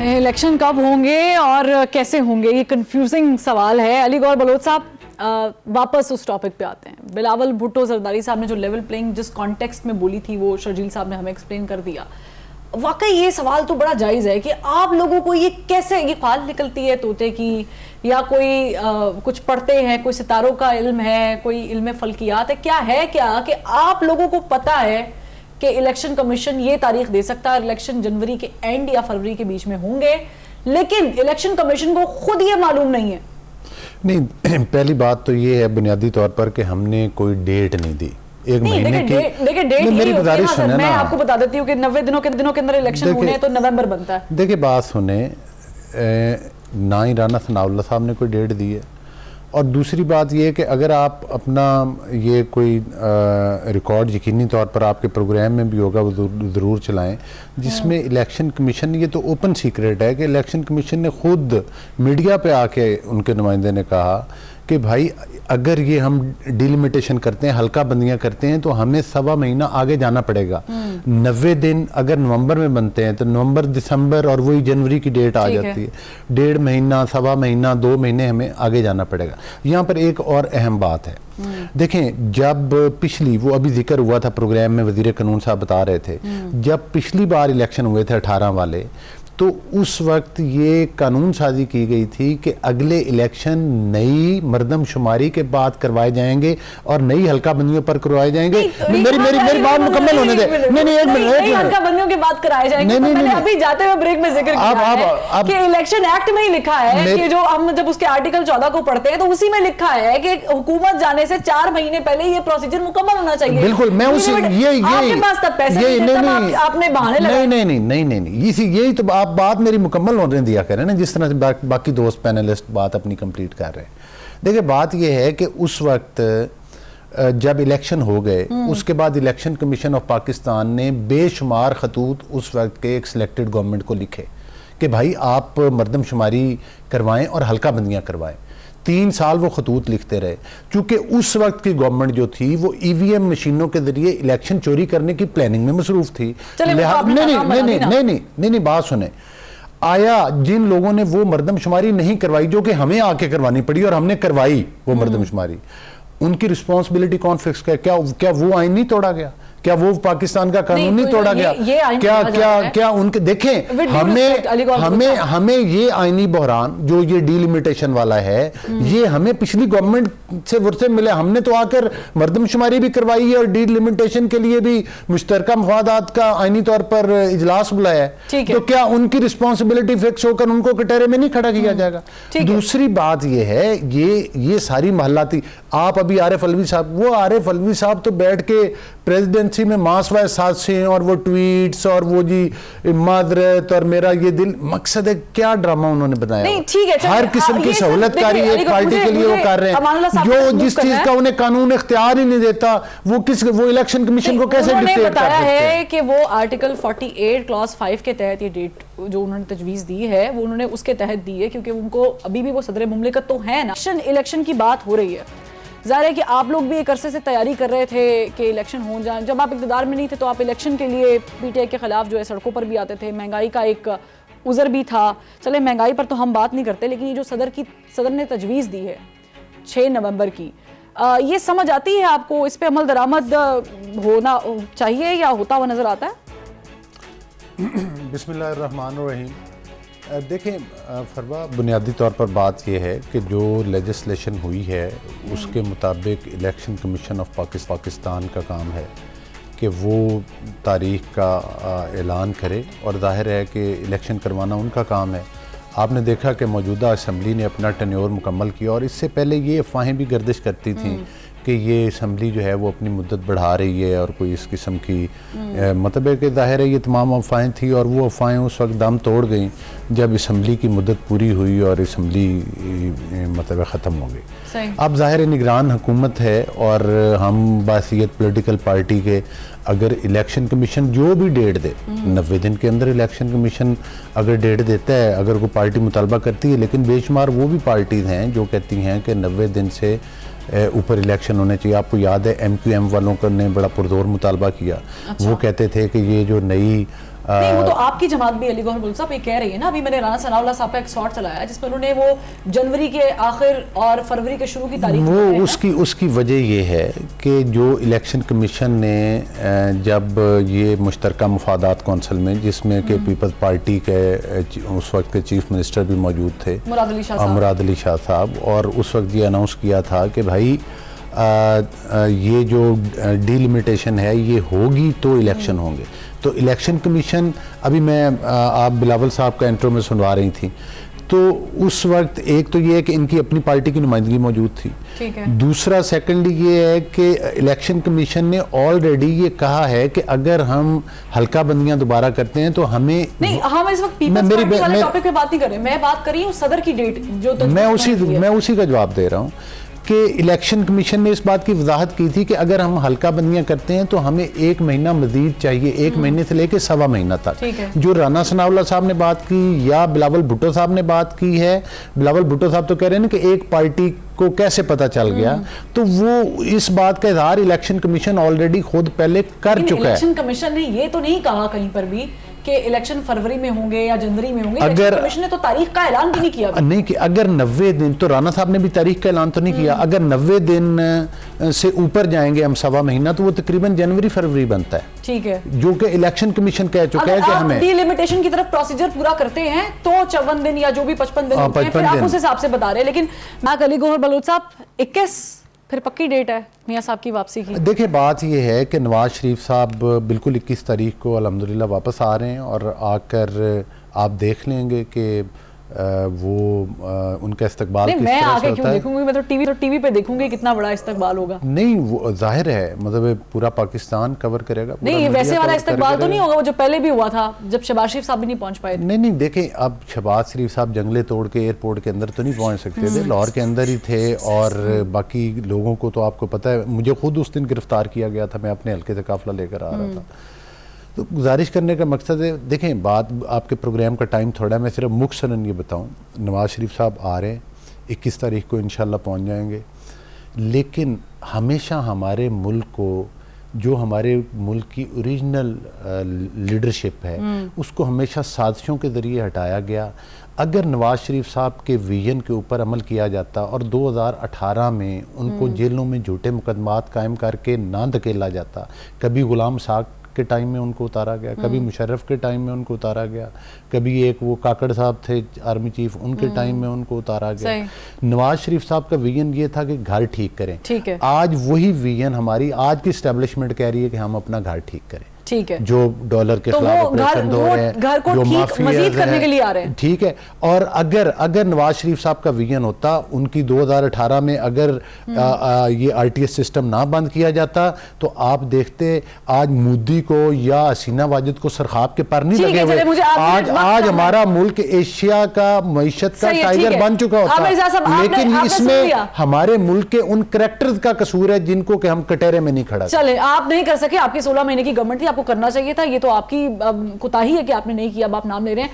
Election कब होंगे और कैसे होंगे, ये कंफ्यूजिंग सवाल है। अली गौर बलोच साहब, वापस उस टॉपिक पे आते हैं। बिलावल भुट्टो जरदारी साहब ने जो लेवल प्लेइंग जिस कॉन्टेक्स्ट में बोली थी वो शर्जील साहब ने हमें एक्सप्लेन कर दिया। वाकई ये सवाल तो बड़ा जायज़ है कि आप लोगों को ये कैसे, ये ख्वाल निकलती है तोते की, या कोई कुछ पढ़ते हैं, कोई सितारों का इल्म है, कोई इल्म फल्कियात है, क्या है क्या कि आप लोगों को पता है कि इलेक्शन कमीशन ये तारीख दे सकता है, इलेक्शन जनवरी के एंड या फरवरी के बीच में होंगे, लेकिन इलेक्शन कमीशन को खुद ये मालूम नहीं है? नहीं, पहली बात तो ये है बुनियादी तौर पर कि हमने कोई डेट नहीं दी। एक महीने की देखिए डेट मेरी गुजारिश सुने, मैं आपको बता देती हूँ कि 90 दिनों के अंदर इलेक्शन होने तो नवंबर बनता है। देखिए बात सुने, ना ही राना सनाउल्लाह साहब ने कोई डेट दी है, और दूसरी बात ये है कि अगर आप अपना ये कोई रिकॉर्ड यकीनी तौर पर आपके प्रोग्राम में भी होगा वो ज़रूर चलाएं, जिसमें इलेक्शन कमीशन, ये तो ओपन सीक्रेट है कि इलेक्शन कमीशन ने खुद मीडिया पे आके उनके नुमाइंदे ने कहा कि भाई अगर ये हम डिलिमिटेशन करते हैं, हल्का बंदियां करते हैं, तो हमें 1.25 महीना आगे जाना पड़ेगा। 90 दिन अगर नवंबर में बनते हैं तो नवंबर, दिसंबर और वही जनवरी की डेट आ जाती है। 1.5 महीना, 1.25 महीना, 2 महीने हमें आगे जाना पड़ेगा। यहाँ पर एक और अहम बात है, देखें जब पिछली, वो अभी जिक्र हुआ था प्रोग्राम में, वजीर कानून साहब बता रहे थे, जब पिछली बार इलेक्शन हुए थे 18 वाले, तो उस वक्त ये कानून साजी की गई थी कि अगले इलेक्शन नई मर्दमशुमारी के बाद करवाए जाएंगे और नई हल्का बंदियों पर करवाए जाएंगे। मेरी बात मुकम्मल होने दे। नहीं, एक मिनट, हल्का बंदियों के बाद कराए जाएंगे। मैंने अभी जाते हुए ब्रेक में जिक्र किया है कि इलेक्शन एक्ट में ही लिखा है कि जो हम जब उसके आर्टिकल 14 को पढ़ते हैं तो उसी में लिखा है कि हुकूमत जाने से 4 महीने पहले ये प्रोसीजर मुकम्मल होना चाहिए। बिल्कुल, मैं उसी आपके पास तब पैसे नहीं, आपने बहाने लगाए। नहीं, यही तो आप बात मेरी मुकम्मल होने दिया करें ना, जिस तरह से बाकी दोस्त पैनलिस्ट बात अपनी कंप्लीट कर रहे हैं। देखिए बात यह है कि उस वक्त जब इलेक्शन हो गए, उसके बाद इलेक्शन कमीशन ऑफ पाकिस्तान ने बेशुमार खतूत उस वक्त के एक सिलेक्टेड गवर्नमेंट को लिखे कि भाई आप मर्दमशुमारी करवाएं और हल्का बंदियां करवाएं। 3 साल वो खतूत लिखते रहे, क्योंकि उस वक्त की गवर्नमेंट जो थी वो ईवीएम मशीनों के जरिए इलेक्शन चोरी करने की प्लानिंग में मसरूफ थी। नहीं, बात सुने, आया जिन लोगों ने वो मर्दमशुमारी नहीं करवाई, जो कि हमें आके करवानी पड़ी और हमने करवाई वो मर्दमशुमारी, उनकी रिस्पॉन्सिबिलिटी कौन फिक्स कर? क्या वो आइन नहीं तोड़ा गया? क्या वो पाकिस्तान का कानून नहीं तोड़ा गया? क्या उनके देखें, हमें ये आईनी बहरान जो ये डिलिमिटेशन वाला है, ये हमें पिछली गवर्नमेंट से वरसे मिले। हमने तो आकर मर्दमशुमारी भी करवाई है और डिलिमिटेशन के लिए भी मुश्तरका मफादात का आईनी तौर पर इजलास बुलाया है, तो क्या उनकी रिस्पॉन्सिबिलिटी फिक्स होकर उनको कटहरे में नहीं खड़ा किया जाएगा? दूसरी बात ये है, ये सारी महलाती, आप अभी आरिफ अलवी साहब, वो आरिफ अलवी साहब तो बैठ के प्रेसिडेंसी में मासवाए साजिशें और वो ट्वीट्स और वो जी मादरत और मेरा ये दिल, मकसद है क्या ड्रामा उन्होंने बनाया। नहीं, ठीक है, हर किस्म की सहूलतकारी एक पार्टी के लिए वो कर रहे हैं, जो जिस चीज का उन्हें कानून इख्तियार ही नहीं देता, वो इलेक्शन कमीशन को कैसे डिक्टेट कर सकते हैं? कि वो आर्टिकल 48 क्लॉज 5 के तहत ये डेट जो उन्होंने तजवीज़ दी है वो उन्होंने उसके तहत दी है, क्योंकि उनको अभी भी वो सदर मुमलिकत तो है ना। इलेक्शन की बात हो रही है, ज़ाहिर है कि आप लोग भी एक अरसे से तैयारी कर रहे थे कि इलेक्शन हो जाए। जब आप इक़्तिदार में नहीं थे तो आप इलेक्शन के लिए पीटीआई के खिलाफ जो है सड़कों पर भी आते थे, महंगाई का एक उज़र भी था। चले महंगाई पर तो हम बात नहीं करते, लेकिन ये जो सदर ने तजवीज़ दी है 6 नवंबर की, ये समझ आती है आपको? इस पे अमल दरामद होना चाहिए या होता हुआ नजर आता है? बिस्मिल्लाहिर्रहमानिर्रहीम। देखें फरवा, बुनियादी तौर पर बात यह है कि जो लेजिस्लेशन हुई है उसके मुताबिक इलेक्शन कमीशन ऑफ पाकिस्तान का काम है कि वो तारीख का ऐलान करे, और जाहिर है कि इलेक्शन करवाना उनका काम है। आपने देखा कि मौजूदा असम्बली ने अपना टेन्योर मुकम्मल किया, और इससे पहले ये अफवाहें भी गर्दिश करती थीं कि ये असम्बली जो है वो अपनी मुद्दत बढ़ा रही है और कोई इस किस्म की मतलब है कि जाहिर है ये तमाम अफवाहें थी, और वो अफवाहें उस वक्त दम तोड़ गई जब असम्बली की मुद्दत पूरी हुई और असम्बली मतलब ख़त्म हो गई। अब ज़ाहिर निगरान हुकूमत है और हम बासियत पॉलिटिकल पार्टी के, अगर इलेक्शन कमीशन जो भी डेट दे, 90 दिन के अंदर इलेक्शन कमीशन अगर डेट देता है, अगर कोई पार्टी मुतालबा करती है, लेकिन बेशुमार वो भी पार्टीज़ हैं जो कहती हैं कि 90 दिन से ऊपर इलेक्शन होने चाहिए। आपको याद है MQM वालों ने बड़ा पुरजोर मुतालबा किया। वो कहते थे कि ये जो नई नहीं, वो तो आपकी जमात भी अली गौहर बलूच साहब ये कह रही है ना। अभी मैंने राना सनाउल्लाह साहब का एक शॉट चलाया जिसमें उन्होंने वो जनवरी के आखिर और फरवरी के शुरू की तारीख वो उसकी वजह ये है कि जो इलेक्शन कमीशन ने जब ये मुश्तरका मुफादात कौंसिल में, जिसमें कि पीपल्स पार्टी के उस वक्त के चीफ मिनिस्टर भी मौजूद थे, मुराद अली शाह साहब, और उस वक्त ये अनाउंस किया था कि भाई ये जो डिलिमिटेशन है ये होगी तो इलेक्शन होंगे। तो इलेक्शन कमीशन, अभी मैं आप बिलावल साहब का इंट्रो में सुनवा रही थी, तो उस वक्त एक तो ये है कि इनकी अपनी पार्टी की नुमाइंदगी मौजूद थी, ठीक है। दूसरा सेकंडली ये है कि इलेक्शन कमीशन ने ऑलरेडी ये कहा है कि अगर हम हल्का बंदियां दोबारा करते हैं तो हमें नहीं, हम इस वक्त पीपल्स पार्टी वाले टॉपिक पे बात नहीं कर रहे, मैं बात कर रही हूँ सदर की डेट जो मैं उसी का जवाब दे रहा हूँ कि इलेक्शन कमीशन ने इस बात की वजाहत की थी कि अगर हम हल्का बंदियां करते हैं तो हमें 1 महीना मजीद चाहिए, 1 महीने से लेकर 1.25 महीना तक। जो राना सनाउल्लाह साहब ने बात की या बिलावल भुट्टो साहब ने बात की है, बिलावल भुट्टो साहब तो कह रहे हैं ना कि एक पार्टी को कैसे पता चल गया, तो वो इस बात का इजहार इलेक्शन कमीशन ऑलरेडी खुद पहले कर चुका है। इलेक्शन कमीशन ने ये तो नहीं कहा कहीं पर भी कि इलेक्शन फरवरी में होंगे या जनवरी में होंगे। इलेक्शन कमीशन ने तो तारीख का ऐलान भी नहीं किया। नहीं कि अगर 90 दिन, तो राना साहब ने भी तारीख का ऐलान तो नहीं किया, अगर 90 दिन से ऊपर जाएंगे हम 1.25 महीना, तो वो तकरीबन जनवरी फरवरी बनता है, ठीक है, जो कि इलेक्शन कमीशन कह चुका है कि हमें डिलिमिटेशन की तरफ प्रोसीजर पूरा करते हैं तो 54 दिन या जो भी 55 दिन होते हैं, फिर आप उस हिसाब से बता रहे हैं। लेकिन मैं अली गौहर बलूच साहब 21 फिर पक्की डेट है मियां साहब की वापसी की। देखिए बात ये है कि नवाज शरीफ साहब बिल्कुल 21 तारीख को अल्हम्दुलिल्लाह वापस आ रहे हैं, और आकर आप देख लेंगे कि वो उनका इस्तकबाल किस मैं तरह आगे से होता क्यों है। देखूंगी, मैं तो टीवी पे देखूंगी कितना बड़ा इस्तकबाल होगा। नहीं, वो जाहिर है, मतलब पूरा पाकिस्तान कवर करेगा। नहीं, वैसे वाला इस्तकबाल तो नहीं होगा वो जो पहले भी हुआ था जब शहबाज शरीफ साहब भी नहीं पहुंच पाए। नहीं, देखें, अब शहबाज शरीफ साहब जंगले तोड़ के एयरपोर्ट के अंदर तो नहीं पहुंच सकते थे, लाहौर के अंदर ही थे, और बाकी लोगों को तो आपको पता है, मुझे खुद उस दिन गिरफ्तार किया गया था, मैं अपने हल्के से काफिला लेकर आ रहा था। तो गुजारिश करने का मकसद है, देखें बात आपके प्रोग्राम का टाइम थोड़ा है, मैं सिर्फ मुख्तसरन ये बताऊं, नवाज शरीफ साहब आ रहे हैं, 21 तारीख को इंशाल्लाह पहुंच जाएंगे, लेकिन हमेशा हमारे मुल्क को, जो हमारे मुल्क की ओरिजिनल लीडरशिप है, उसको हमेशा साजिशों के ज़रिए हटाया गया। अगर नवाज शरीफ साहब के विजन के ऊपर अमल किया जाता और 2018 में उनको जेलों में झूठे मुकदमात कायम करके ना धकेला जाता, कभी गुलाम साहब के टाइम में उनको उतारा गया, कभी मुशर्रफ के टाइम में उनको उतारा गया, कभी एक वो काकड़ साहब थे आर्मी चीफ, उनके टाइम में उनको उतारा गया। नवाज शरीफ साहब का विजन ये था कि घर ठीक करें, ठीक है। आज वही विजन हमारी आज की एस्टेब्लिशमेंट कह रही है कि हम अपना घर ठीक करें, ठीक है, जो डॉलर के खिलाफ ऑपरेशन हो रहे हैं, घर को ठीक मजीद करने के लिए आ रहे हैं, ठीक है। और अगर नवाज शरीफ साहब का विजन होता, उनकी 2018 में अगर ये आरटीएस सिस्टम ना बंद किया जाता, तो आप देखते आज मोदी को या हसीना वाजिद को सरखाब के पर नहीं लगे हुए। आज हमारा मुल्क एशिया का मईशत का टाइगर बन चुका होता, लेकिन इसमें हमारे मुल्क के उन करेक्टर्स का कसूर है जिनको कि हम कटहरे में नहीं खड़ा। चले, आप नहीं कर सके, आपकी 16 महीने की गवर्नमेंट थी, आपको करना चाहिए था, ये तो आपकी कोताही है कि आपने नहीं किया, अब आप नाम ले रहे हैं।